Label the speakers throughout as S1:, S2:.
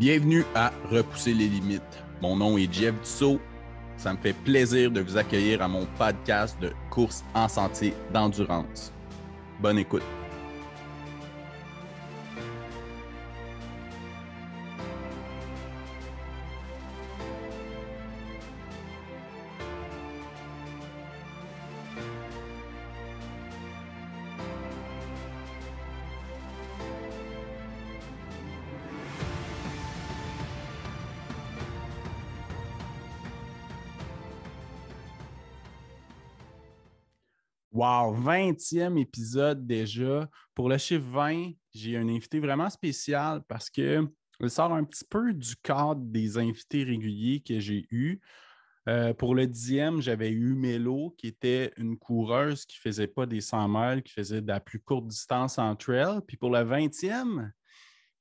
S1: Bienvenue à Repousser les limites. Mon nom est Jeff Dussault. Ça me fait plaisir de vous accueillir à mon podcast de course en sentier d'endurance. Bonne écoute. Wow, 20e épisode déjà. Pour le chiffre 20, j'ai un invité vraiment spécial parce qu'il sort un petit peu du cadre des invités réguliers que j'ai eus. Pour le 10e, j'avais eu Mélo, qui était une coureuse qui ne faisait pas des 100 miles, qui faisait de la plus courte distance en trail. Puis pour le 20e,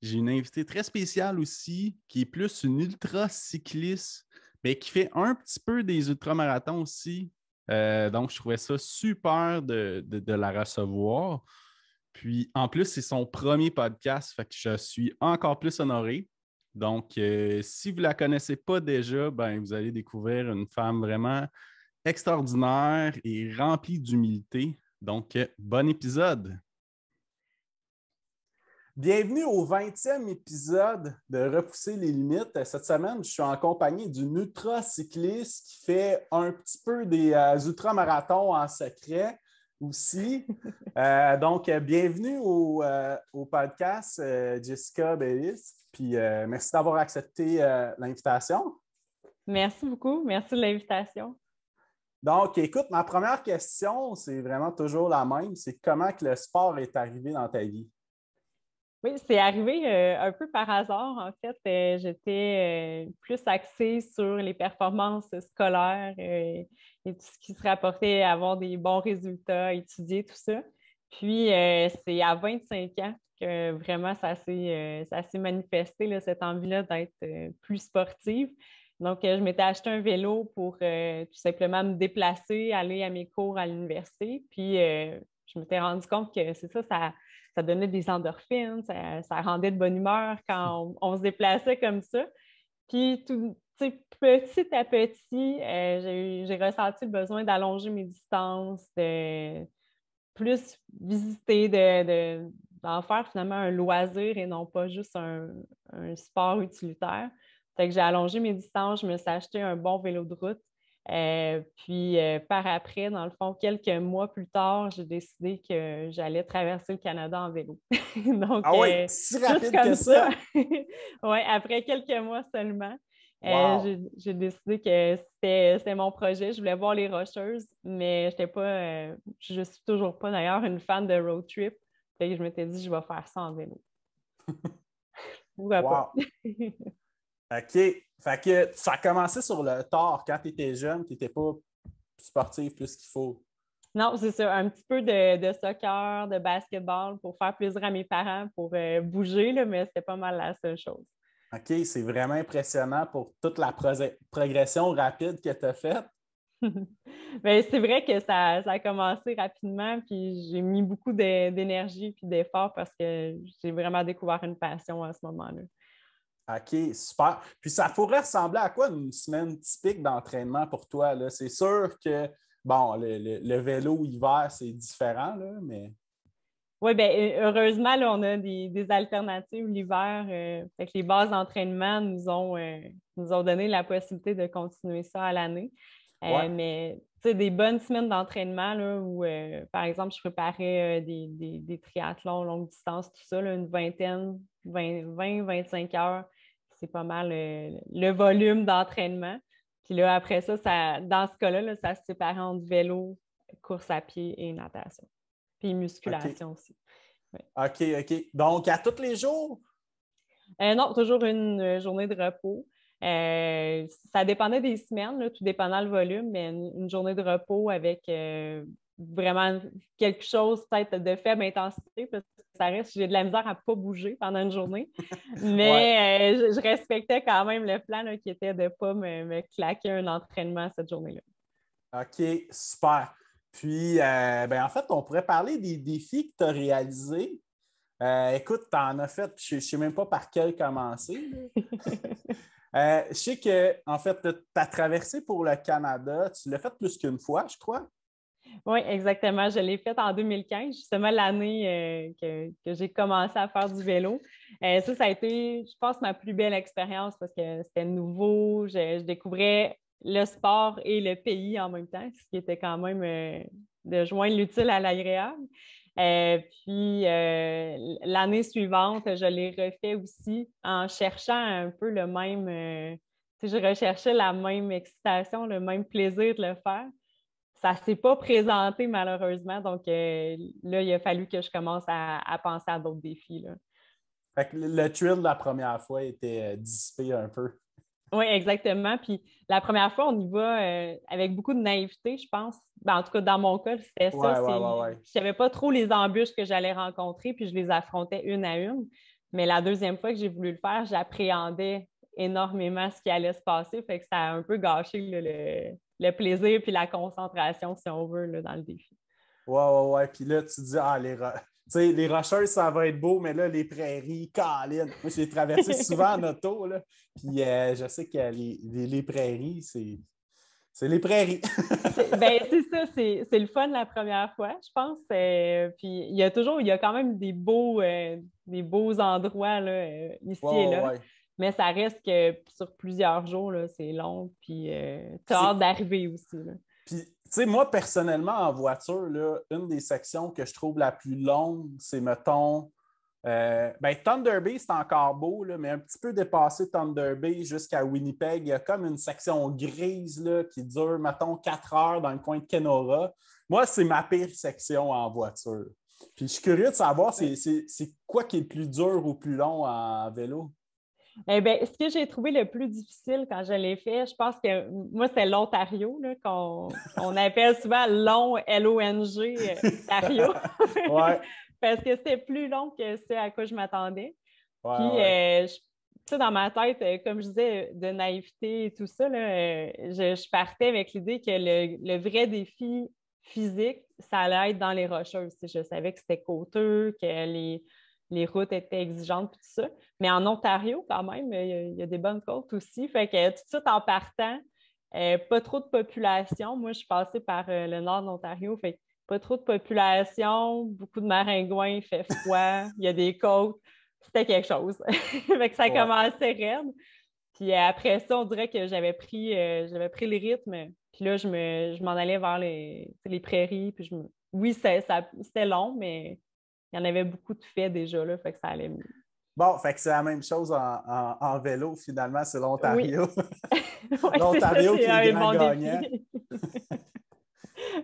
S1: j'ai une invitée très spéciale aussi, qui est plus une ultra-cycliste, mais qui fait un petit peu des ultramarathons aussi. Donc, je trouvais ça super de la recevoir. Puis, en plus, c'est son premier podcast, fait que je suis encore plus honoré. Donc, si vous ne la connaissez pas déjà, ben, vous allez découvrir une femme vraiment extraordinaire et remplie d'humilité. Donc, bon épisode! Bienvenue au 20e épisode de Repousser les limites. Cette semaine, je suis en compagnie d'une ultra-cycliste qui fait un petit peu des ultramarathons en secret aussi. Donc, bienvenue au podcast, Jessica Bellis. Puis, merci d'avoir accepté l'invitation.
S2: Merci beaucoup. Merci de l'invitation.
S1: Donc, écoute, ma première question, c'est vraiment toujours la même. C'est comment que le sport est arrivé dans ta vie?
S2: Oui, c'est arrivé un peu par hasard. En fait, j'étais plus axée sur les performances scolaires et tout ce qui se rapportait à avoir des bons résultats, étudier, tout ça. Puis, c'est à 25 ans que vraiment ça s'est manifesté, là, cette envie-là d'être plus sportive. Donc, je m'étais acheté un vélo pour tout simplement me déplacer, aller à mes cours à l'université. Puis, je m'étais rendu compte que c'est ça donnait des endorphines, ça rendait de bonne humeur quand on se déplaçait comme ça. Puis, petit à petit, j'ai ressenti le besoin d'allonger mes distances, de plus visiter, d'en faire finalement un loisir et non pas juste un sport utilitaire. Fait que j'ai allongé mes distances, je me suis acheté un bon vélo de route. Puis par après, dans le fond, quelques mois plus tard, j'ai décidé que j'allais traverser le Canada en vélo. Donc,
S1: Ah oui, si
S2: juste
S1: rapide
S2: comme
S1: que ça!
S2: ouais, après quelques mois seulement,
S1: Wow!
S2: j'ai décidé que c'était mon projet. Je voulais voir les Rocheuses, mais j'étais pas, je suis toujours pas d'ailleurs une fan de road trip. Fait que je m'étais dit, je vais faire ça en vélo. Pourquoi pas?
S1: Wow! OK. Fait que ça a commencé sur le tard. Quand tu étais jeune, tu n'étais pas sportif plus qu'il faut.
S2: Non, c'est ça. Un petit peu de soccer, de basketball pour faire plaisir à mes parents, pour bouger, là, mais c'était pas mal la seule chose.
S1: OK, c'est vraiment impressionnant pour toute la progression rapide que tu as faite.
S2: Bien, c'est vrai que ça a commencé rapidement, puis j'ai mis beaucoup d'énergie et d'efforts parce que j'ai vraiment découvert une passion à ce moment-là.
S1: OK, super. Puis ça pourrait ressembler à quoi une semaine typique d'entraînement pour toi, là? C'est sûr que, bon, le vélo hiver, c'est différent, là, mais...
S2: Oui, bien, heureusement, là, on a des alternatives l'hiver. Fait que les bases d'entraînement nous ont donné la possibilité de continuer ça à l'année.
S1: Ouais.
S2: Mais tu sais, des bonnes semaines d'entraînement là, où, par exemple, je préparais des triathlons longue distance, tout ça, là, une vingtaine, 25 heures, c'est pas mal le volume d'entraînement. Puis là, après ça, dans ce cas-là, là, ça se séparait entre vélo, course à pied et natation. Puis
S1: OK.
S2: musculation aussi. Ouais.
S1: OK, OK. Donc, à tous les jours?
S2: Non, toujours une journée de repos. Ça dépendait des semaines, là, tout dépendant le volume, mais une journée de repos avec vraiment quelque chose peut-être de faible intensité, parce que ça reste, j'ai de la misère à ne pas bouger pendant une journée.
S1: Ouais.
S2: Mais je respectais quand même le plan là, qui était de ne pas me claquer un entraînement cette journée-là.
S1: OK, super. Puis, ben, en fait, on pourrait parler des défis que tu as réalisés. Écoute, tu en as fait, je ne sais même pas par quel commencer. Je sais que, en fait, tu as traversé pour le Canada, tu l'as fait plus qu'une fois, je crois.
S2: Oui, exactement. Je l'ai fait en 2015, justement l'année que j'ai commencé à faire du vélo. Ça a été, je pense, ma plus belle expérience parce que c'était nouveau. Je découvrais le sport et le pays en même temps, ce qui était quand même de joindre l'utile à l'agréable. Puis l'année suivante, je l'ai refait aussi en cherchant un peu le même, je recherchais la même excitation, le même plaisir de le faire. Ça ne s'est pas présenté malheureusement, donc là, il a fallu que je commence à penser à d'autres défis, là.
S1: Fait que le thrill de la première fois était dissipé un peu.
S2: Oui, exactement. Puis la première fois, on y va avec beaucoup de naïveté, je pense. Ben, en tout cas, dans mon cas, c'était ça.
S1: Ouais, ouais, ouais, ouais.
S2: Je savais pas trop les embûches que j'allais rencontrer, puis je les affrontais une à une. Mais la deuxième fois que j'ai voulu le faire, j'appréhendais énormément ce qui allait se passer. Fait que ça a un peu gâché là, le plaisir puis la concentration, si on veut, là, dans le défi.
S1: Ouais, ouais, ouais. Puis là, tu te dis, tu sais, les rocheuses, ça va être beau, mais là, les prairies, câline. Moi, j'ai traversé souvent en auto, là. Puis je sais que les prairies, c'est les prairies.
S2: C'est ça, c'est le fun la première fois, je pense. Puis il y a quand même des beaux endroits là,
S1: Ouais,
S2: ici et
S1: ouais,
S2: là,
S1: ouais.
S2: mais ça reste que sur plusieurs jours, là, c'est long, puis
S1: Puis
S2: t'as hâte d'arriver aussi, là.
S1: Puis, tu sais, moi, personnellement, en voiture, là, une des sections que je trouve la plus longue, c'est, mettons, Thunder Bay, c'est encore beau, là, mais un petit peu dépassé Thunder Bay jusqu'à Winnipeg, il y a comme une section grise là, qui dure, mettons, 4 heures dans le coin de Kenora. Moi, c'est ma pire section en voiture. Puis, je suis curieux de savoir, c'est quoi qui est le plus dur ou plus long en vélo?
S2: Eh bien, ce que j'ai trouvé le plus difficile quand je l'ai fait, je pense que moi, c'est l'Ontario, là, qu'on appelle souvent long, L-O-N-G, Ontario,
S1: Ouais,
S2: parce que c'était plus long que ce à quoi je m'attendais.
S1: ouais,
S2: Puis,
S1: ouais.
S2: tu sais, dans ma tête, comme je disais, de naïveté et tout ça, là, je partais avec l'idée que le vrai défi physique, ça allait être dans les Rocheuses. Tu sais, je savais que c'était coûteux, que les routes étaient exigeantes, puis tout ça. Mais en Ontario, quand même, il y a des bonnes côtes aussi. Fait que tout de suite, en partant, pas trop de population. Moi, je suis passée par le nord de l'Ontario. Fait que pas trop de population, beaucoup de maringouins, il fait froid, il y a des côtes. C'était quelque chose. Fait que ça
S1: Ouais.
S2: commençait raide. Puis après ça, on dirait que j'avais pris le rythme. Puis là, je m'en allais vers les prairies. Oui, c'était long, mais il y en avait beaucoup de faits déjà, là, fait que ça allait mieux.
S1: Bon, fait que c'est la même chose en vélo, finalement, c'est
S2: Oui,
S1: l'Ontario.
S2: oui, c'est ça,
S1: L'Ontario
S2: c'est
S1: qui est le
S2: un
S1: grand
S2: bon
S1: gagnant.
S2: défi.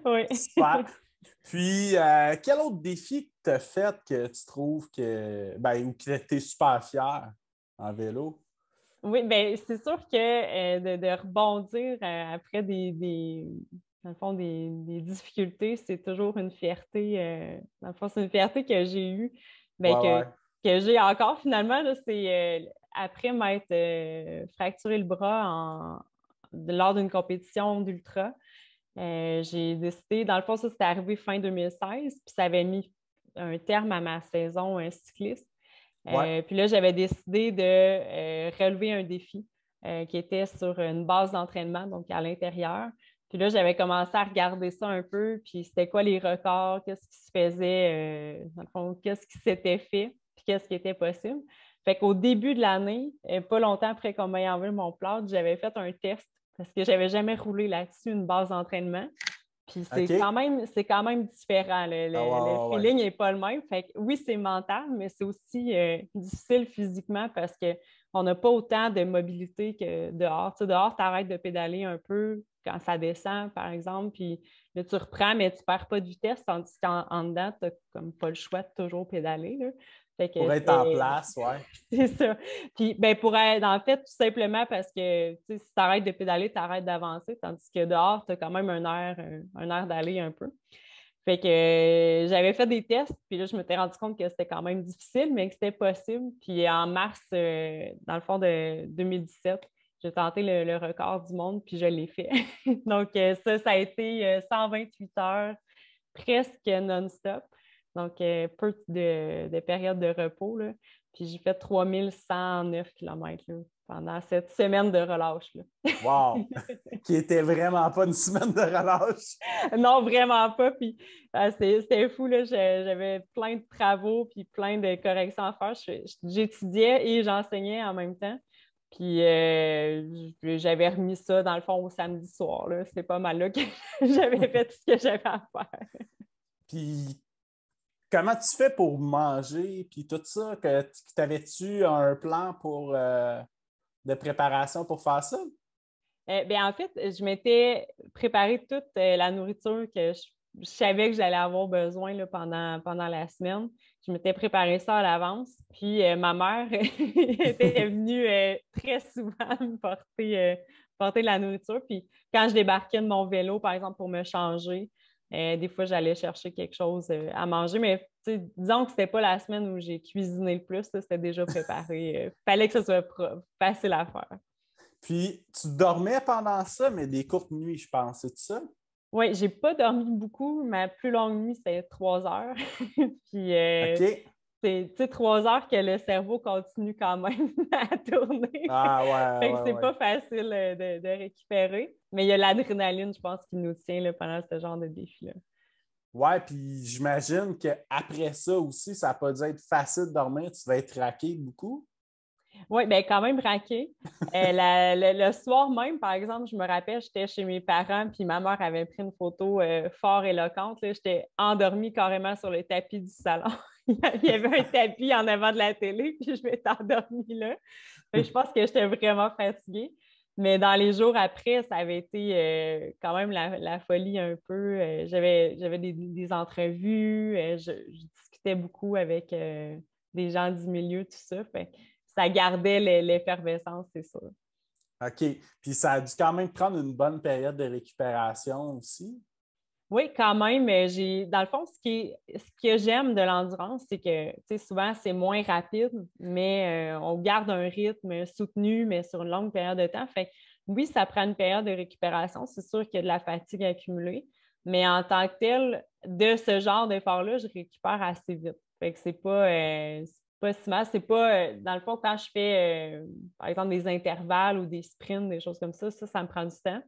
S2: Oui.
S1: Super. Puis, quel autre défi que tu as fait que tu trouves ou que tu es super fier en vélo?
S2: Oui, bien, c'est sûr que de rebondir après dans le fond, des difficultés, c'est toujours une fierté. Dans le fond, c'est une fierté que j'ai eue, bien,
S1: Ouais, ouais.
S2: que j'ai encore finalement. Là, c'est après m'être fracturé le bras lors d'une compétition d'ultra. J'ai décidé, dans le fond, ça, c'était arrivé fin 2016, puis ça avait mis un terme à ma saison cycliste.
S1: Ouais.
S2: Puis là, j'avais décidé de relever un défi qui était sur une base d'entraînement, donc à l'intérieur. Puis là, j'avais commencé à regarder ça un peu, puis c'était quoi les records, qu'est-ce qui se faisait, dans le fond, qu'est-ce qui s'était fait, puis qu'est-ce qui était possible. Fait qu'au début de l'année, pas longtemps après qu'on m'ait enlevé mon plâtre, j'avais fait un test parce que j'avais jamais roulé là-dessus une base d'entraînement. Puis
S1: OK.
S2: c'est quand même différent.
S1: Ah,
S2: Le
S1: ouais, ouais, ouais.
S2: feeling n'est pas le même. Fait que oui, c'est mental, mais c'est aussi difficile physiquement parce qu'on n'a pas autant de mobilité que dehors. Tu sais, dehors, tu arrêtes de pédaler un peu quand ça descend, par exemple, puis là, tu reprends, mais tu ne perds pas de vitesse, tandis qu'en dedans, tu n'as comme pas le choix de toujours pédaler, là. Fait que
S1: Pour être en place, ouais.
S2: c'est ça. Puis, ben, en fait, tout simplement parce que tu sais, si tu arrêtes de pédaler, tu arrêtes d'avancer, tandis que dehors, tu as quand même un air d'aller un peu. Fait que j'avais fait des tests, puis là, je m'étais rendu compte que c'était quand même difficile, mais que c'était possible. Puis en mars, dans le fond de 2017, j'ai tenté le record du monde, puis je l'ai fait. Donc, ça a été 128 heures presque non-stop. Donc, peu de période de repos, là. Puis j'ai fait 3109 km là, pendant cette semaine de relâche, là.
S1: Wow! Qui était vraiment pas une semaine de relâche.
S2: Non, vraiment pas. Puis c'était fou, là. J'avais plein de travaux puis plein de corrections à faire. J'étudiais et j'enseignais en même temps. Puis j'avais remis ça, dans le fond, au samedi soir, là. C'était pas mal là que j'avais fait tout ce que j'avais à faire.
S1: Puis comment tu fais pour manger, puis tout ça? T'avais-tu un plan de préparation pour faire ça?
S2: En fait, je m'étais préparé toute la nourriture que je savais que j'allais avoir besoin là, pendant la semaine. Je m'étais préparé ça à l'avance. Puis ma mère était venue très souvent me porter de la nourriture. Puis quand je débarquais de mon vélo, par exemple, pour me changer, des fois, j'allais chercher quelque chose à manger. Mais disons que c'était pas la semaine où j'ai cuisiné le plus, là, c'était déjà préparé. Fallait que ce soit facile à faire.
S1: Puis tu dormais pendant ça, mais des courtes nuits, je pense, c'est ça?
S2: Oui, j'ai pas dormi beaucoup. Ma plus longue nuit, c'était 3 heures. Puis,
S1: OK.
S2: c'est 3 heures que le cerveau continue quand même à tourner.
S1: Ah
S2: Fait que
S1: ouais,
S2: c'est
S1: ouais, ouais.
S2: pas facile de récupérer. Mais il y a l'adrénaline, je pense, qui nous tient là, pendant ce genre de défi-là.
S1: Ouais, puis j'imagine qu'après ça aussi, ça n'a pas dû être facile de dormir. Tu vas être raqué beaucoup.
S2: Oui, bien quand même raqué. Le soir même, par exemple, je me rappelle, j'étais chez mes parents, puis ma mère avait pris une photo fort éloquente. Là. J'étais endormie carrément sur le tapis du salon. Il y avait un tapis en avant de la télé, puis je m'étais endormie là. Fait que je pense que j'étais vraiment fatiguée. Mais dans les jours après, ça avait été quand même la folie un peu. J'avais des entrevues, je discutais beaucoup avec des gens du milieu, tout ça. Fait que ça gardait l'effervescence, c'est sûr.
S1: OK. Puis ça a dû quand même prendre une bonne période de récupération aussi.
S2: Oui, quand même, dans le fond, ce que j'aime de l'endurance, c'est que, tu sais, souvent, c'est moins rapide, mais on garde un rythme soutenu, mais sur une longue période de temps. Fait que, oui, ça prend une période de récupération. C'est sûr qu'il y a de la fatigue accumulée, mais en tant que tel, de ce genre d'effort-là, je récupère assez vite. Fait que c'est pas si mal. C'est pas, dans le fond, quand je fais, par exemple, des intervalles ou des sprints, des choses comme ça me prend du temps.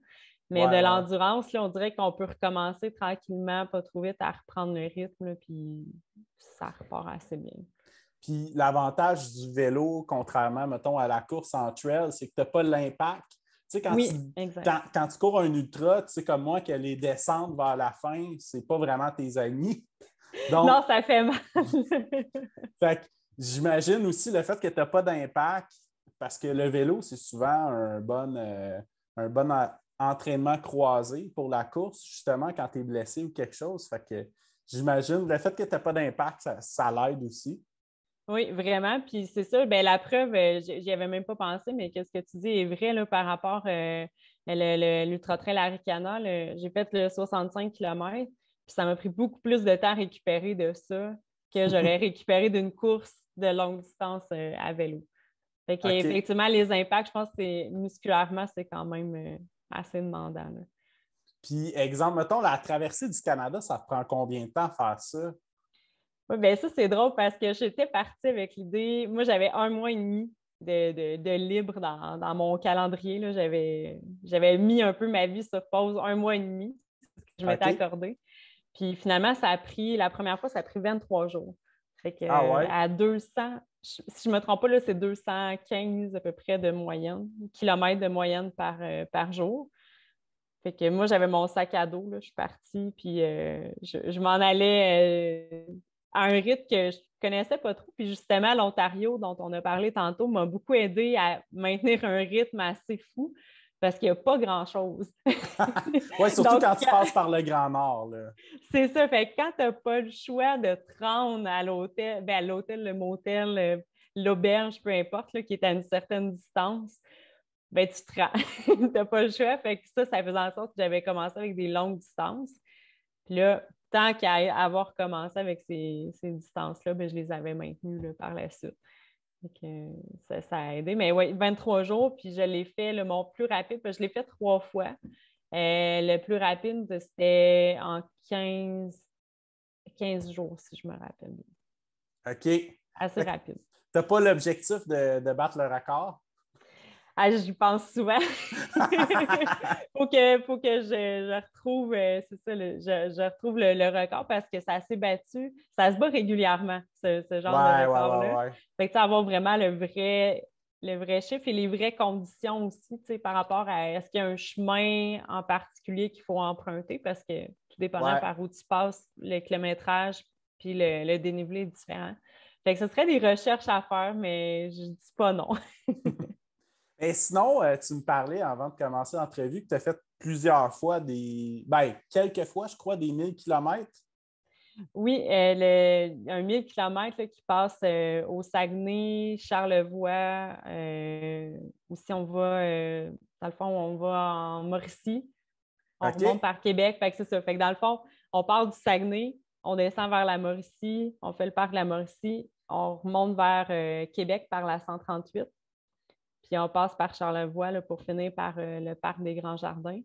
S2: Mais de
S1: Ouais, ouais, ouais.
S2: l'endurance, là, on dirait qu'on peut recommencer tranquillement, pas trop vite, à reprendre le rythme, là, puis ça repart assez bien.
S1: Puis l'avantage du vélo, contrairement, mettons, à la course en trail, c'est que tu n'as pas l'impact. Tu sais,
S2: Oui, exact.
S1: quand tu cours un ultra, tu sais, comme moi, que les descentes vers la fin, c'est pas vraiment tes amis.
S2: Non,
S1: Donc,
S2: ça fait mal.
S1: fait que j'imagine aussi le fait que tu n'as pas d'impact, parce que le vélo, c'est souvent un bon entraînement croisé pour la course, justement, quand tu es blessé ou quelque chose. Fait que j'imagine le fait que tu n'as pas d'impact, ça l'aide aussi.
S2: Oui, vraiment. Puis c'est ça, ben, la preuve, j'y avais même pas pensé, mais qu'est-ce que tu dis est vrai là, par rapport l'Ultra Trail Arikana. J'ai fait le 65 km, puis ça m'a pris beaucoup plus de temps à récupérer de ça que j'aurais récupéré d'une course de longue distance à vélo. Fait
S1: OK.
S2: qu'effectivement, les impacts, je pense que musculairement, c'est quand même assez demandant, là.
S1: Puis, exemple, mettons, la traversée du Canada, ça te prend combien de temps à faire ça?
S2: Oui, bien ça, c'est drôle parce que j'étais partie avec l'idée. Moi, j'avais 1 mois et demi de libre dans mon calendrier, là. J'avais mis un peu ma vie sur pause 1 mois et demi, ce que je m'étais
S1: OK.
S2: accordé. Puis finalement, la première fois, ça a pris 23 jours. Fait que
S1: Ah ouais?
S2: à 200, si je ne me trompe pas, là, c'est 215 à peu près de moyenne, kilomètres de moyenne par jour. Fait que moi, j'avais mon sac à dos, là, je suis partie, puis je m'en allais à un rythme que je connaissais pas trop. Puis justement, l'Ontario, dont on a parlé tantôt, m'a beaucoup aidé à maintenir un rythme assez fou parce qu'il n'y a pas grand-chose.
S1: Oui, surtout
S2: Donc,
S1: quand tu passes par le Grand Nord, là.
S2: c'est ça. Fait que quand tu n'as pas le choix de te rendre à l'hôtel, ben à l'hôtel, le motel, l'auberge, peu importe, là, qui est à une certaine distance, ben tu te rends. Tu n'as pas le choix. Fait que ça faisait en sorte que j'avais commencé avec des longues distances. Puis là, tant qu'à avoir commencé avec ces distances-là, ben, je les avais maintenues là, par la suite. Fait que, ça a aidé. Mais oui, 23 jours, puis je l'ai fait, mon plus rapide, parce que je l'ai fait 3 fois. Le plus rapide, c'était en 15 jours, si je me rappelle bien.
S1: OK.
S2: Assez rapide.
S1: Tu n'as pas l'objectif de battre le record?
S2: Ah, j'y pense souvent. Faut que je retrouve, c'est ça, je retrouve le record parce que ça s'est battu. Ça se bat régulièrement, ce genre de record-là.
S1: Ouais.
S2: Fait que avoir vraiment le vrai chiffre et les vraies conditions aussi, par rapport à est-ce qu'il y a un chemin en particulier qu'il faut emprunter parce que tout dépendant par où tu passes, le kilométrage puis le dénivelé est différent. Fait que ce serait des recherches à faire, mais je dis pas non.
S1: Et sinon, tu me parlais avant de commencer l'entrevue que tu as fait plusieurs fois quelques fois, je crois, des 1000 kilomètres.
S2: Oui, un 1000 km qui passe au Saguenay, Charlevoix, ou si on va, dans le fond, on va en Mauricie, on remonte par Québec. Fait que c'est ça. Fait que dans le fond, on part du Saguenay, on descend vers la Mauricie, on fait le parc de la Mauricie, on remonte vers Québec par la 138, puis on passe par Charlevoix là, pour finir par le parc des Grands Jardins.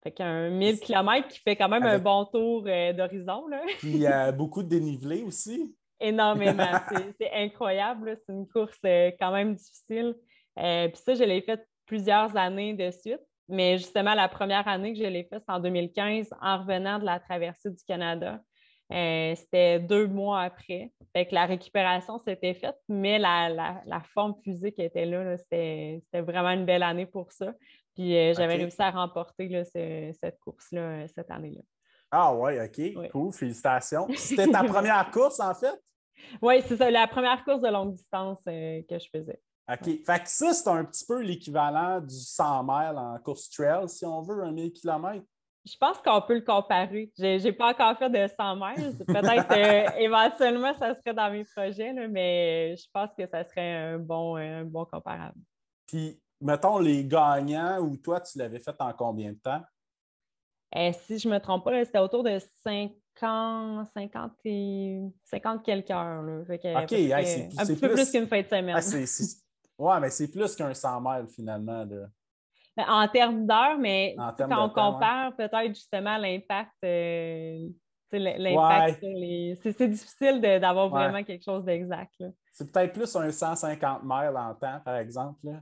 S2: Fait qu'un 1000 km qui fait quand même un bon tour d'horizon. Là.
S1: Puis beaucoup de dénivelé aussi.
S2: Énormément. C'est incroyable. Là. C'est une course quand même difficile. Puis ça, je l'ai fait plusieurs années de suite. Mais justement, la première année que je l'ai fait, c'est en 2015, en revenant de la traversée du Canada. C'était 2 mois après. Fait que la récupération s'était faite, mais la forme physique était là. C'était vraiment une belle année pour ça. Puis j'avais réussi à remporter là, cette course-là cette année-là.
S1: Ah ouais, OK.
S2: Oui.
S1: Cool, félicitations. C'était ta première course, en fait?
S2: Oui, c'est ça, la première course de longue distance que je faisais.
S1: OK. Ouais. Fait que ça, c'est un petit peu l'équivalent du 100 miles en course trail, si on veut, un 1000 km.
S2: Je pense qu'on peut le comparer. Je n'ai pas encore fait de 100 miles. Peut-être éventuellement, ça serait dans mes projets, là, mais je pense que ça serait un bon comparable.
S1: Puis, mettons, les gagnants, ou toi, tu l'avais fait en combien de temps?
S2: Si je ne me trompe pas, c'était autour de 50 quelques heures. Là. Fait que,
S1: OK,
S2: un petit peu plus qu'une fin de semaine.
S1: Oui, mais c'est plus qu'un 100 miles, finalement. Là.
S2: En termes d'heures, mais quand on compare,
S1: ouais.
S2: peut-être justement l'impact,
S1: Ouais.
S2: sur les. C'est difficile d'avoir vraiment quelque chose d'exact. Là.
S1: C'est peut-être plus un 150 miles en temps, par exemple. Là.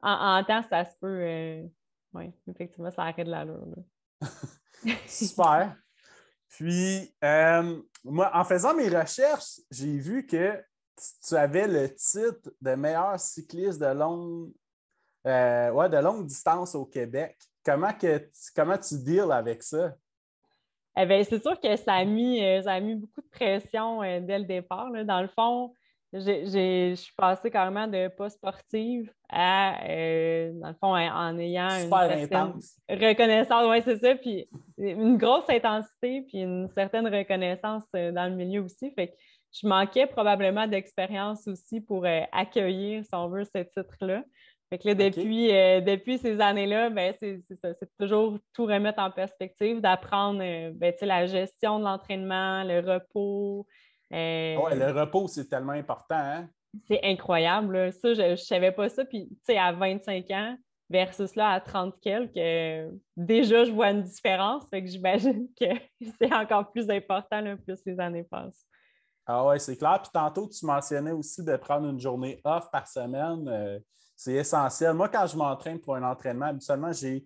S2: En temps, ça se peut. Oui, effectivement, ça arrête de l'allure.
S1: Super. Puis, moi, en faisant mes recherches, j'ai vu que tu avais le titre de meilleur cycliste de longue distance au Québec. Comment tu deals avec ça?
S2: Eh bien, c'est sûr que ça a mis beaucoup de pression dès le départ. Là. Dans le fond, je suis passée carrément de pas sportive à, dans le fond, en ayant
S1: Super
S2: une certaine
S1: intense.
S2: reconnaissance. Oui, c'est ça. Puis une grosse intensité, puis une certaine reconnaissance dans le milieu aussi. Fait que je manquais probablement d'expérience aussi pour accueillir, si on veut, ce titre-là. Fait que là, depuis ces années-là, ben, c'est toujours tout remettre en perspective, d'apprendre la gestion de l'entraînement, le repos.
S1: Ouais, le repos, c'est tellement important. Hein?
S2: C'est incroyable. Là. Ça, je ne savais pas ça. Puis, tu sais, à 25 ans versus là, à 30 quelques, déjà, je vois une différence. Fait que j'imagine que c'est encore plus important là, plus les années passent.
S1: Ah ouais, c'est clair. Puis tantôt, tu mentionnais aussi de prendre une journée off par semaine. C'est essentiel. Moi, quand je m'entraîne pour un entraînement, habituellement, j'ai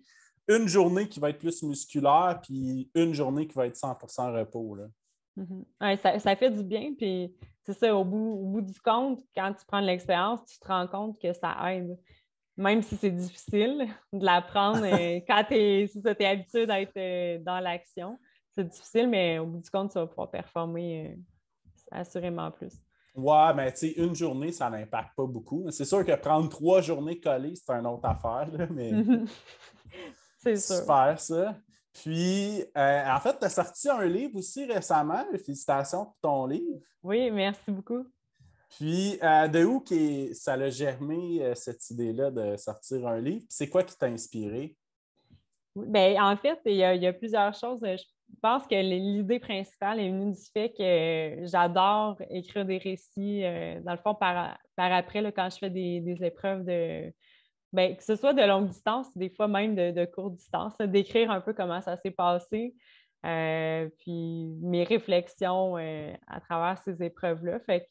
S1: une journée qui va être plus musculaire, puis une journée qui va être 100% repos. Là.
S2: Mm-hmm. Ouais, ça fait du bien. Puis c'est ça, au bout du compte, quand tu prends de l'expérience, tu te rends compte que ça aide. Même si c'est difficile de l'apprendre quand tu es habitué d'être dans l'action. C'est difficile, mais au bout du compte, tu vas pouvoir performer assurément plus.
S1: Ouais, mais tu sais, une journée, ça n'impacte pas beaucoup. C'est sûr que prendre 3 journées collées, c'est une autre affaire, là, mais
S2: c'est sûr.
S1: Super, ça. Puis, en fait, tu as sorti un livre aussi récemment. Félicitations pour ton livre.
S2: Oui, merci beaucoup.
S1: Puis, de où ça a germé cette idée-là de sortir un livre? Puis c'est quoi qui t'a inspiré?
S2: Bien, en fait, il y a plusieurs choses. Je pense que l'idée principale est venue du fait que j'adore écrire des récits, dans le fond, par après, là, quand je fais des épreuves que ce soit de longue distance, des fois même de courte distance, d'écrire un peu comment ça s'est passé. puis mes réflexions à travers ces épreuves-là. Fait que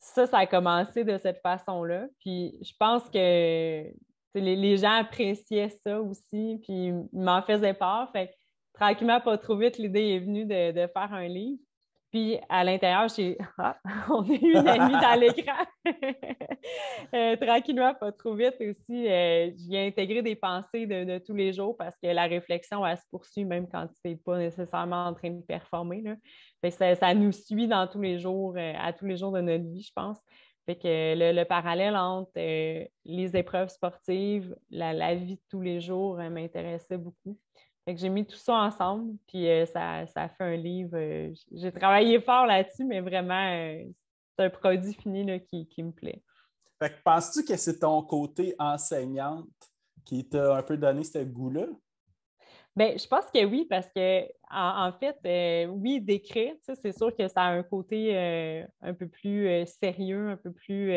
S2: ça a commencé de cette façon-là. Puis je pense que les gens appréciaient ça aussi, puis ils m'en faisaient part. Fait que tranquillement, pas trop vite, l'idée est venue de faire un livre. Puis à l'intérieur, on a eu une amie dans l'écran. Tranquillement, pas trop vite aussi. J'y ai intégré des pensées de tous les jours parce que la réflexion, elle se poursuit même quand tu n'es pas nécessairement en train de performer, là. Fait que ça nous suit dans tous les jours, à tous les jours de notre vie, je pense. Fait que le parallèle entre les épreuves sportives, la vie de tous les jours m'intéressait beaucoup. Fait que j'ai mis tout ça ensemble, puis ça a fait un livre. J'ai travaillé fort là-dessus, mais vraiment, c'est un produit fini là, qui me plaît.
S1: Fait que penses-tu que c'est ton côté enseignante qui t'a un peu donné ce goût-là?
S2: Bien, je pense que oui, parce que en fait, oui, d'écrire, tu sais, c'est sûr que ça a un côté un peu plus sérieux, un peu plus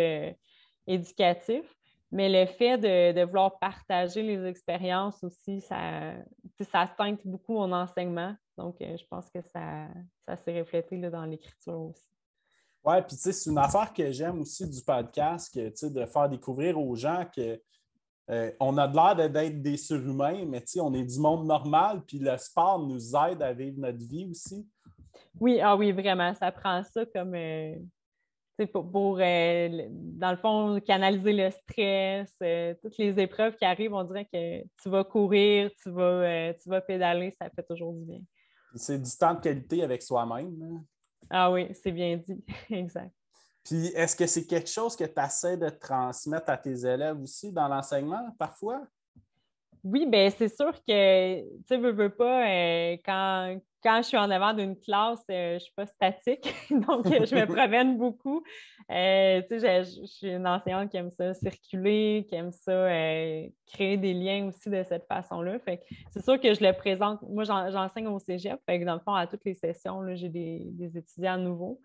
S2: éducatif, mais le fait de vouloir partager les expériences aussi, tu sais, ça teinte beaucoup mon enseignement. Donc, je pense que ça s'est reflété là, dans l'écriture aussi.
S1: Ouais, puis tu sais, c'est une affaire que j'aime aussi du podcast, que, tu sais, de faire découvrir aux gens que on a de l'air d'être des surhumains, mais tu sais, on est du monde normal, puis le sport nous aide à vivre notre vie aussi.
S2: Oui, ah oui, vraiment, ça prend ça comme tu sais, dans le fond, canaliser le stress, toutes les épreuves qui arrivent, on dirait que tu vas courir, tu vas pédaler, ça fait toujours du bien.
S1: Puis c'est du temps de qualité avec soi-même, hein.
S2: Ah oui, c'est bien dit, exact.
S1: Puis est-ce que c'est quelque chose que tu essaies de transmettre à tes élèves aussi dans l'enseignement parfois?
S2: Oui, bien, c'est sûr que, tu sais, veux pas, quand je suis en avant d'une classe, je suis pas statique, donc je me promène beaucoup. Tu sais, je suis une enseignante qui aime ça circuler, qui aime ça créer des liens aussi de cette façon-là. Fait que c'est sûr que je le présente. Moi, j'enseigne au cégep, fait que dans le fond, à toutes les sessions, là, j'ai des étudiants nouveaux.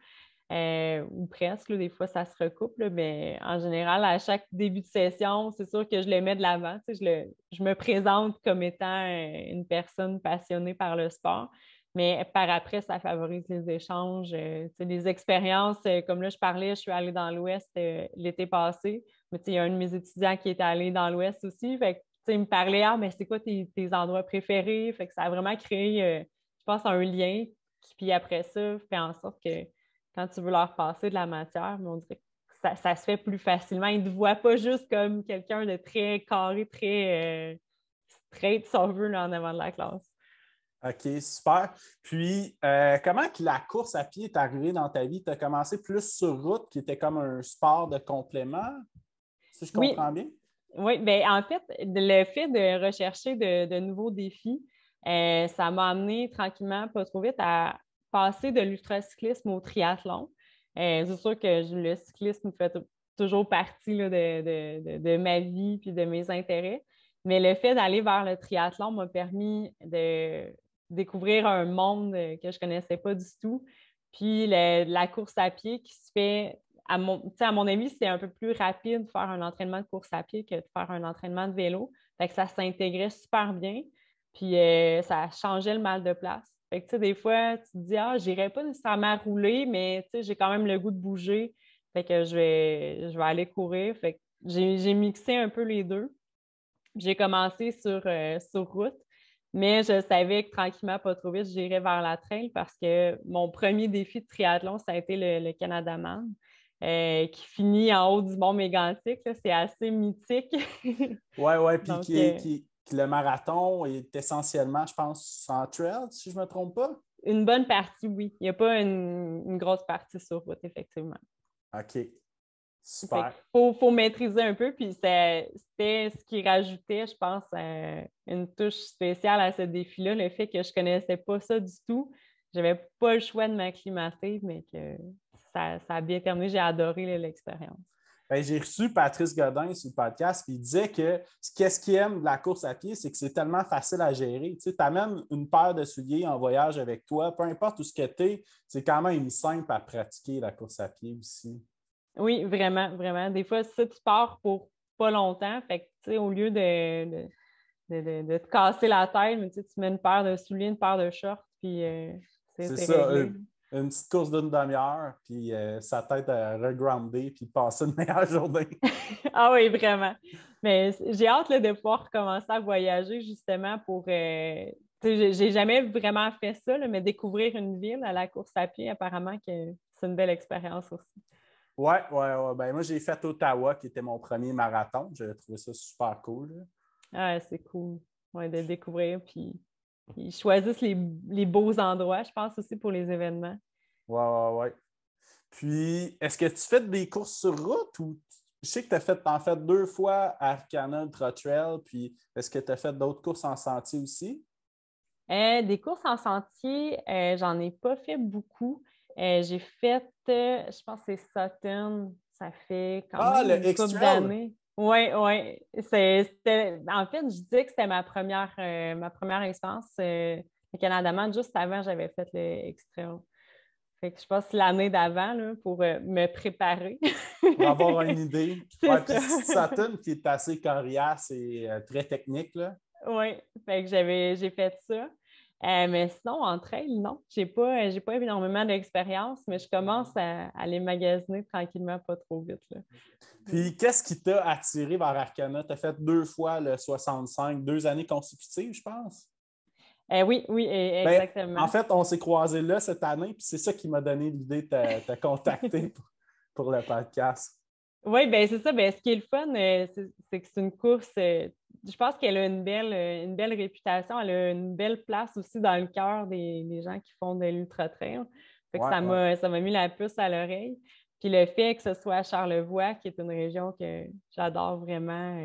S2: Ou presque, là, des fois ça se recoupe, là, mais en général, à chaque début de session, c'est sûr que je le mets de l'avant. Tu sais, je me présente comme étant une personne passionnée par le sport, mais par après, ça favorise les échanges, tu sais, les expériences. Comme là, je parlais, je suis allée dans l'Ouest l'été passé, mais tu sais, il y a un de mes étudiants qui est allé dans l'Ouest aussi. Fait que, tu sais, il me parlait, ah, mais c'est quoi tes endroits préférés? Fait que ça a vraiment créé, je pense, un lien qui, puis après ça, fait en sorte que quand tu veux leur passer de la matière, mais on dirait que ça se fait plus facilement. Ils ne te voient pas juste comme quelqu'un de très carré, très straight, si on veut, là, en avant de la classe.
S1: OK, super. Puis, comment que la course à pied est arrivée dans ta vie? Tu as commencé plus sur route, qui était comme un sport de complément, si je
S2: Oui,
S1: comprends bien?
S2: oui, bien, en fait, le fait de rechercher de nouveaux défis, ça m'a amené tranquillement, pas trop vite, à passer de l'ultracyclisme au triathlon. C'est sûr que le cyclisme fait toujours partie là, de ma vie puis de mes intérêts, mais le fait d'aller vers le triathlon m'a permis de découvrir un monde que je ne connaissais pas du tout. Puis la course à pied qui se fait à mon avis, c'est un peu plus rapide de faire un entraînement de course à pied que de faire un entraînement de vélo. Fait que ça s'intégrait super bien. Puis ça changeait le mal de place. Fait que, tu sais, des fois, tu te dis, ah, j'irai pas nécessairement rouler, mais tu sais, j'ai quand même le goût de bouger. Fait que je vais aller courir. Fait que j'ai mixé un peu les deux. J'ai commencé sur route, mais je savais que tranquillement, pas trop vite, j'irais vers la trail parce que mon premier défi de triathlon, ça a été le Canadaman, qui finit en haut du mont Mégantic. Là. C'est assez mythique.
S1: Oui, oui, puis
S2: Donc,
S1: le marathon est essentiellement, je pense, en trail, si je ne me trompe pas.
S2: une bonne partie, oui. Il n'y a pas une grosse partie sur route, effectivement.
S1: OK,
S2: Fait
S1: super.
S2: faut maîtriser un peu, puis c'était ce qui rajoutait, je pense, une touche spéciale à ce défi-là, le fait que je ne connaissais pas ça du tout. Je n'avais pas le choix de m'acclimater, mais que ça a bien terminé. J'ai adoré là, l'expérience.
S1: Ben, j'ai reçu Patrice Godin sur le podcast, puis il disait que qu'est-ce qu'il aime de la course à pied, c'est que c'est tellement facile à gérer. Tu amènes une paire de souliers en voyage avec toi, peu importe où ce que tu es, c'est quand même simple à pratiquer la course à pied aussi.
S2: Oui, vraiment, vraiment. Des fois, ça, tu pars pour pas longtemps. Fait que, tu sais, au lieu de te casser la tête, mais, tu sais, tu mets une paire de souliers, une paire de shorts, puis
S1: C'est
S2: c'est
S1: ça,
S2: réglé.
S1: une petite course d'une demi-heure, puis sa tête à regrounder, puis passer une meilleure journée.
S2: Ah oui, vraiment. Mais j'ai hâte là, de pouvoir recommencer à voyager justement pour. Tu sais, j'ai jamais vraiment fait ça, là, mais découvrir une ville à la course à pied, apparemment que c'est une belle expérience aussi.
S1: Ouais, ouais, ouais. Ben, moi, j'ai fait Ottawa, qui était mon premier marathon. J'ai trouvé ça super cool, là.
S2: Ah, c'est cool. Ouais, de découvrir. Puis ils choisissent les beaux endroits, je pense aussi pour les événements.
S1: Ouais, ouais, ouais. Puis, est-ce que tu fais des courses sur route ou je sais que tu as fait 2 fois Arcana Ultra Trail, puis est-ce que tu as fait d'autres courses en sentier aussi?
S2: Des courses en sentier, j'en ai pas fait beaucoup. J'ai fait, je pense que c'est Sutton, ça fait quand
S1: Ah,
S2: même
S1: le
S2: une couple
S1: X-Trail!
S2: d'années. Oui, oui. En fait, je disais que c'était ma première expérience. Le Canada-Man, juste avant, j'avais fait le X-Trail. Fait que je pense que l'année d'avant, là, pour me préparer.
S1: Pour avoir une idée.
S2: C'est
S1: Ouais, puis
S2: ça.
S1: Saturn qui est assez coriace et très technique, là.
S2: Oui, fait que j'ai fait ça. Mais sinon, en trail, non. J'ai pas énormément d'expérience, mais je commence à les magasiner tranquillement, pas trop vite, là.
S1: Puis, qu'est-ce qui t'a attiré vers Arcana? Tu as fait 2 fois le 65, 2 années consécutives, je pense.
S2: Oui, oui,
S1: Ben, en
S2: exactement.
S1: fait, on s'est croisés là cette année, puis c'est ça qui m'a donné l'idée de te contacter pour le podcast.
S2: Oui, ben c'est ça. Ben, ce qui est le fun, c'est que c'est une course. Je pense qu'elle a une belle réputation. Elle a une belle place aussi dans le cœur des gens qui font de l'ultra-trail. Fait que
S1: Ouais, ouais.
S2: ça m'a mis la puce à l'oreille. Puis le fait que ce soit à Charlevoix, qui est une région que j'adore vraiment,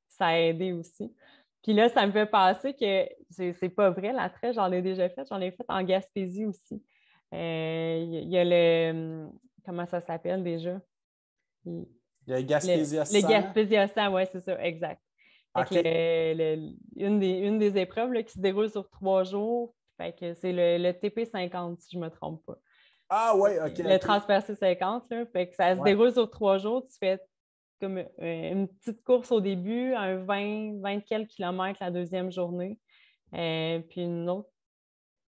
S2: ça a aidé aussi. Puis là, ça me fait penser que c'est pas vrai, la trail, j'en ai déjà fait. J'en ai fait en Gaspésie aussi. Il y a comment ça s'appelle déjà?
S1: Il y a Gaspésia
S2: Le
S1: 100.
S2: Gaspésia 100, oui, c'est ça, exact. Fait que
S1: OK.
S2: une des épreuves là, qui se déroule sur 3 jours, fait que c'est le TP50, si je ne me trompe pas.
S1: Ah, ouais, OK,
S2: Le
S1: OK.
S2: transpercé 50, là, fait que ça se
S1: Ouais.
S2: déroule sur 3 jours. Tu fais comme une petite course au début, un 20 quelques kilomètres la deuxième journée, puis une autre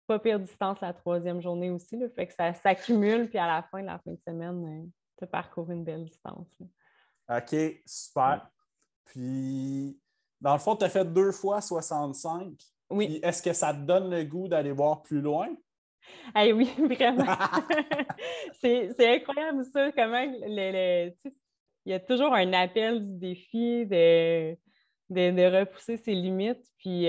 S2: pas pire distance la troisième journée aussi. Là, fait que ça s'accumule, puis à la fin de semaine, tu as parcouru une belle distance, là.
S1: OK, super. Puis, dans le fond, tu as fait 2 fois 65. Puis,
S2: Oui.
S1: est-ce que ça te donne le goût d'aller voir plus loin?
S2: Eh oui, vraiment. C'est incroyable ça, comment tu sais, il y a toujours un appel du défi de repousser ses limites. Puis,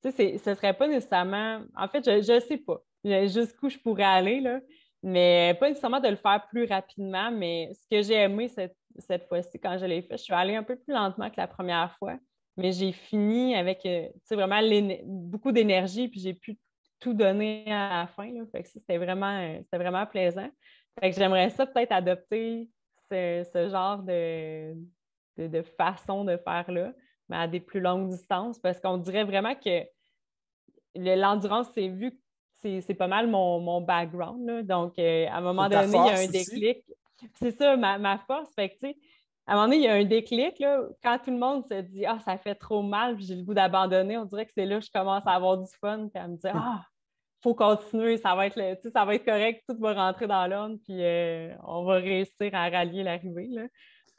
S2: tu sais, ce serait pas nécessairement. En fait, je sais pas jusqu'où je pourrais aller, là, mais pas nécessairement de le faire plus rapidement. Mais ce que j'ai aimé cette fois-ci, quand je l'ai fait, je suis allée un peu plus lentement que la première fois, mais j'ai fini avec tu sais, vraiment beaucoup d'énergie, puis j'ai pu tout donner à la fin, là. Fait que ça, c'était vraiment plaisant. Fait que j'aimerais ça peut-être adopter ce genre de façon de faire là, mais à des plus longues distances, parce qu'on dirait vraiment que l'endurance, c'est vu que c'est pas mal mon background, là. Donc, à un moment
S1: C'est ta
S2: donné, il y a un
S1: force aussi?
S2: déclic. C'est ça, ma force. Fait que, tu sais, à un moment donné, il y a un déclic, là, quand tout le monde se dit ah, ça fait trop mal, puis j'ai le goût d'abandonner, on dirait que c'est là que je commence à avoir du fun, puis à me dire ah, faut continuer, tu sais, ça va être correct, tout va rentrer dans l'ordre, puis on va réussir à rallier l'arrivée, là.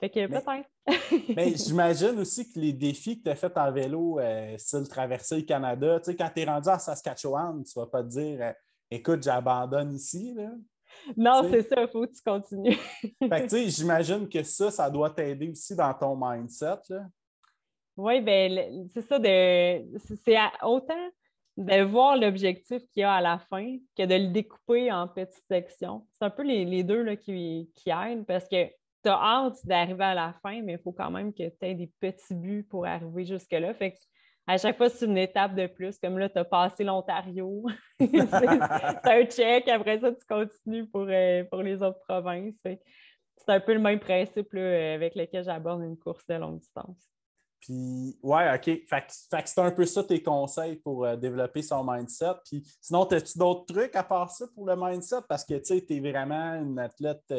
S2: Fait que
S1: Mais,
S2: peut-être.
S1: mais j'imagine aussi que les défis que tu as fait en vélo, style traverser le Canada, tu sais, quand tu es rendu à Saskatchewan, tu ne vas pas te dire écoute, j'abandonne ici, là.
S2: Non,
S1: Tu
S2: c'est
S1: sais.
S2: ça, il faut que tu continues.
S1: Fait que, tu sais, j'imagine que ça doit t'aider aussi dans ton mindset, là.
S2: Oui, ben c'est ça autant de voir l'objectif qu'il y a à la fin que de le découper en petites sections. C'est un peu les deux là, qui aident parce que tu as hâte d'arriver à la fin, mais il faut quand même que tu aies des petits buts pour arriver jusque-là. Fait que à chaque fois, c'est une étape de plus. Comme là, tu as passé l'Ontario. C'est un check. Après ça, tu continues pour les autres provinces. C'est un peu le même principe là, avec lequel j'aborde une course de longue distance.
S1: Puis, ouais, OK. Fait que c'est un peu ça tes conseils pour développer son mindset. Puis, sinon, as-tu d'autres trucs à part ça pour le mindset? Parce que, tu sais, tu es vraiment une athlète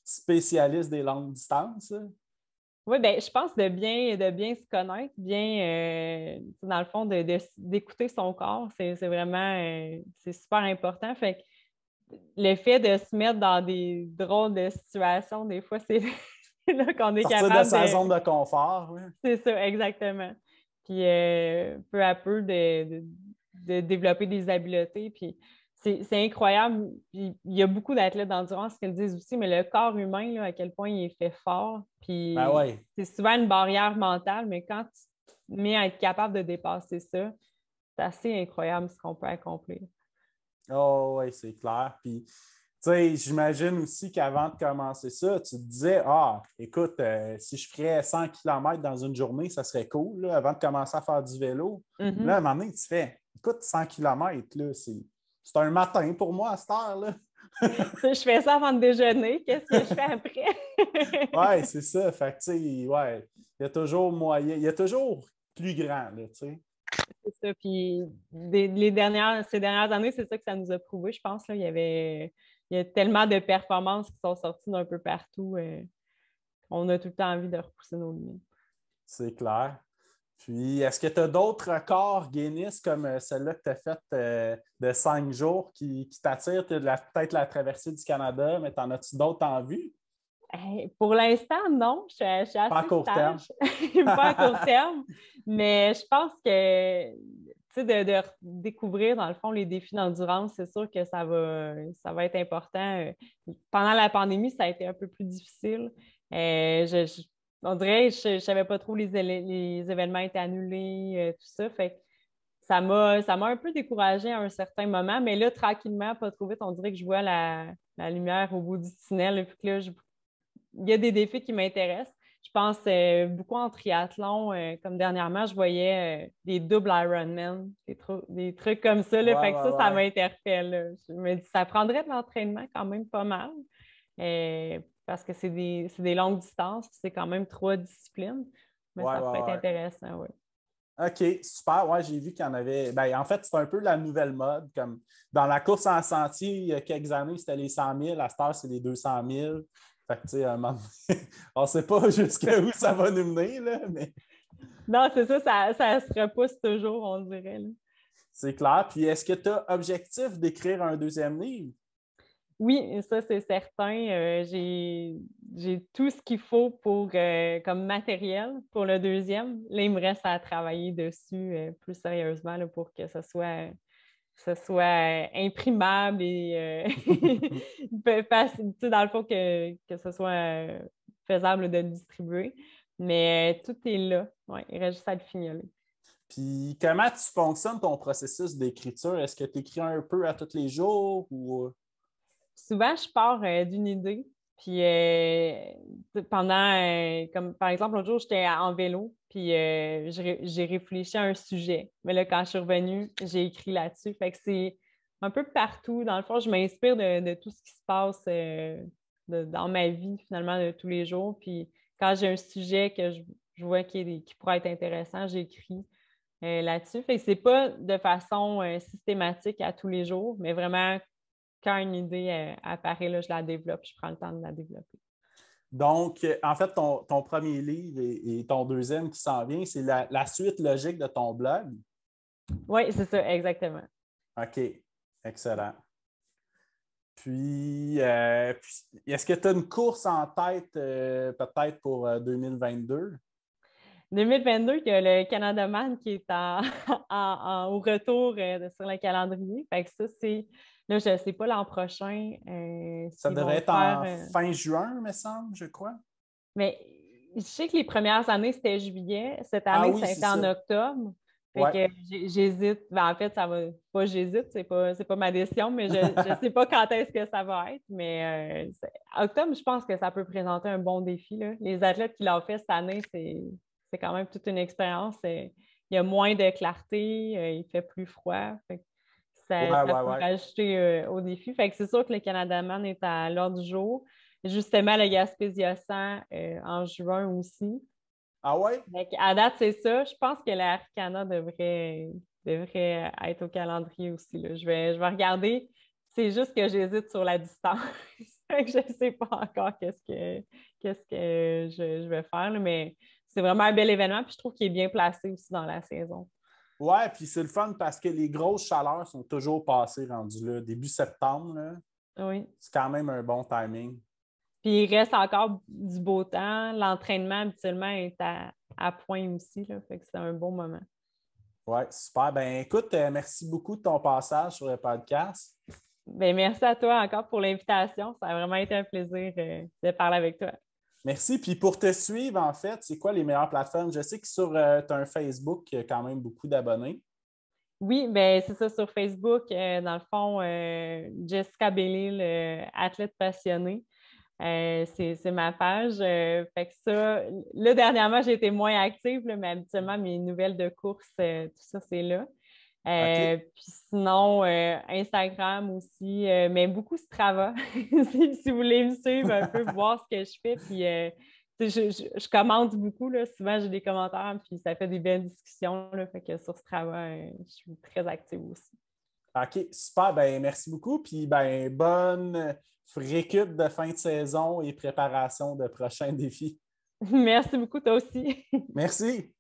S1: spécialiste des longues distances, là.
S2: Oui, ben, je pense de bien se connaître, dans le fond, d'écouter son corps, c'est vraiment c'est super important. Fait que le fait de se mettre dans des drôles de situations, des fois, c'est c'est là qu'on est
S1: Sortir de
S2: capable
S1: sa
S2: de.
S1: zone de confort, oui.
S2: C'est ça, exactement. Puis peu à peu de développer des habiletés. Puis c'est incroyable. Puis, il y a beaucoup d'athlètes d'endurance qui le disent aussi, mais le corps humain, là, à quel point il est fait fort.
S1: Ben
S2: Puis
S1: ouais.
S2: c'est souvent une barrière mentale, mais quand tu te mets à être capable de dépasser ça, c'est assez incroyable ce qu'on peut accomplir.
S1: Oh, oui, c'est clair. Puis, tu sais, j'imagine aussi qu'avant de commencer ça, tu te disais, ah, écoute, si je ferais 100 km dans une journée, ça serait cool, là, avant de commencer à faire du vélo. Là, à un
S2: Mhm.
S1: moment donné, tu fais, écoute, 100 km, là, c'est un matin pour moi à cette heure-là.
S2: Je fais ça avant de déjeuner. Qu'est-ce que je fais après?
S1: Ouais, c'est ça. Fait que, tu sais, ouais, il y a toujours moyen, il y a toujours plus grand, là, tu sais.
S2: C'est ça. Puis ces dernières années, c'est ça que ça nous a prouvé, je pense. Là. Il y a tellement de performances qui sont sorties d'un peu partout. On a tout le temps envie de repousser nos limites.
S1: C'est clair. Puis, est-ce que tu as d'autres records Guinness comme celle-là que tu as faite de 5 jours qui t'attirent? Tu as peut-être la traversée du Canada, mais t'en as-tu d'autres en vue?
S2: Pour l'instant, non. Je suis
S1: Pas à
S2: assez
S1: court terme.
S2: sage, pas à court terme, mais je pense que de découvrir, dans le fond, les défis d'endurance, c'est sûr que ça va être important. Pendant la pandémie, ça a été un peu plus difficile. On dirait que je ne savais pas trop les événements étaient annulés, tout ça. Fait que ça m'a un peu découragée à un certain moment, mais là, tranquillement, pas trop vite, on dirait que je vois la lumière au bout du tunnel. Et puis que là, il y a des défis qui m'intéressent. Je pense beaucoup en triathlon. Comme dernièrement, je voyais des doubles Ironman, des trucs comme ça.
S1: Ouais,
S2: Là, fait que
S1: ouais,
S2: ça
S1: ouais.
S2: m'interpelle. Là. Je me dis, ça prendrait de l'entraînement quand même pas mal. Parce que c'est des longues distances, puis c'est quand même 3 disciplines. Mais
S1: Ouais,
S2: ça peut
S1: ouais,
S2: être
S1: ouais.
S2: intéressant, oui.
S1: OK, super. Ouais, j'ai vu qu'il y en avait. Ben, en fait, c'est un peu la nouvelle mode. Comme dans la course en sentier, il y a quelques années, c'était les 100 000. À cette heure, c'est les 200 000. Fait que, tu sais, à un moment donné, on ne sait pas jusqu'où ça va nous mener, là, mais
S2: Non, c'est ça, ça se repousse toujours, on dirait. Là.
S1: c'est clair. Puis, est-ce que tu as objectif d'écrire un deuxième livre?
S2: Oui, ça c'est certain. J'ai tout ce qu'il faut comme matériel pour le deuxième. Là, il me reste à travailler dessus plus sérieusement là, pour que ce soit imprimable et facile, tu sais, dans le fond que ce soit faisable de le distribuer. Mais tout est là. Ouais, il reste juste à le fignoler.
S1: Puis, comment tu fonctionnes ton processus d'écriture? Est-ce que tu écris un peu à tous les jours ou.
S2: Souvent, je pars d'une idée. Puis pendant, comme par exemple, l'autre jour, j'étais en vélo, puis j'ai réfléchi à un sujet. Mais là, quand je suis revenue, j'ai écrit là-dessus. Fait que c'est un peu partout. Dans le fond, je m'inspire de tout ce qui se passe dans ma vie, finalement, de tous les jours. Puis quand j'ai un sujet que je vois qui pourrait être intéressant, j'écris là-dessus. Fait que c'est pas de façon systématique à tous les jours, mais vraiment quand une idée apparaît, là, je la développe, je prends le temps de la développer.
S1: Donc, en fait, ton premier livre et ton deuxième qui s'en vient, c'est la suite logique de ton blog.
S2: Oui, c'est ça, exactement.
S1: OK, excellent. Puis, est-ce que tu as une course en tête peut-être pour 2022?
S2: 2022, il y a le Canada Man qui est au retour sur le calendrier. Fait que ça, là, je ne sais pas l'an prochain
S1: Ça
S2: s'ils vont
S1: devrait
S2: le
S1: être
S2: faire.
S1: en fin juin, me semble, je crois.
S2: Mais je sais que les premières années, c'était juillet. Cette
S1: Ah
S2: année,
S1: oui,
S2: ça a
S1: c'est
S2: été en
S1: ça.
S2: octobre. Fait
S1: Ouais.
S2: que j'hésite. Ben, en fait, ça va pas j'hésite, c'est pas ma décision, mais je sais pas quand est-ce que ça va être. Mais octobre, je pense que ça peut présenter un bon défi, là. Les athlètes qui l'ont fait cette année, c'est quand même toute une expérience. Il y a moins de clarté, il fait plus froid. Fait que
S1: Ouais,
S2: ça
S1: ouais,
S2: peut
S1: ouais.
S2: rajouter au défi. Fait que c'est sûr que le Canada Man est à l'ordre du jour. Justement, le Gaspésia 100 en juin aussi.
S1: Ah ouais?
S2: Donc, à date, c'est ça. Je pense que la Arcana devrait être au calendrier aussi. Là. Je vais regarder. C'est juste que j'hésite sur la distance. Fait que je ne sais pas encore qu'est-ce que je vais faire, là, mais c'est vraiment un bel événement, puis je trouve qu'il est bien placé aussi dans la saison.
S1: Ouais, puis c'est le fun parce que les grosses chaleurs sont toujours passées rendues là. Début septembre, là,
S2: Oui.
S1: c'est quand même un bon timing.
S2: Puis il reste encore du beau temps. L'entraînement habituellement est à point aussi, là, fait que c'est un bon moment.
S1: Ouais, super. Ben écoute, merci beaucoup de ton passage sur le podcast.
S2: Bien, merci à toi encore pour l'invitation. Ça a vraiment été un plaisir de parler avec toi.
S1: Merci. Puis pour te suivre, en fait, c'est quoi les meilleures plateformes? Je sais que sur tu as un Facebook qui a quand même beaucoup d'abonnés.
S2: Oui, ben c'est ça sur Facebook. Dans le fond, Jessica Bellil, athlète passionnée. C'est ma page. Fait que ça, là, dernièrement, j'ai été moins active, là, mais habituellement, mes nouvelles de course, tout ça, c'est là.
S1: OK.
S2: Puis sinon, Instagram aussi, mais beaucoup Strava. Si vous voulez me suivre un peu, voir ce que je fais. Puis je commente beaucoup, là. Souvent, j'ai des commentaires, puis ça fait des belles discussions, là. Fait que sur Strava, je suis très active aussi.
S1: OK, super. Ben, merci beaucoup. Puis, ben, bonne récup de fin de saison et préparation de prochains défis.
S2: Merci beaucoup, toi aussi.
S1: Merci.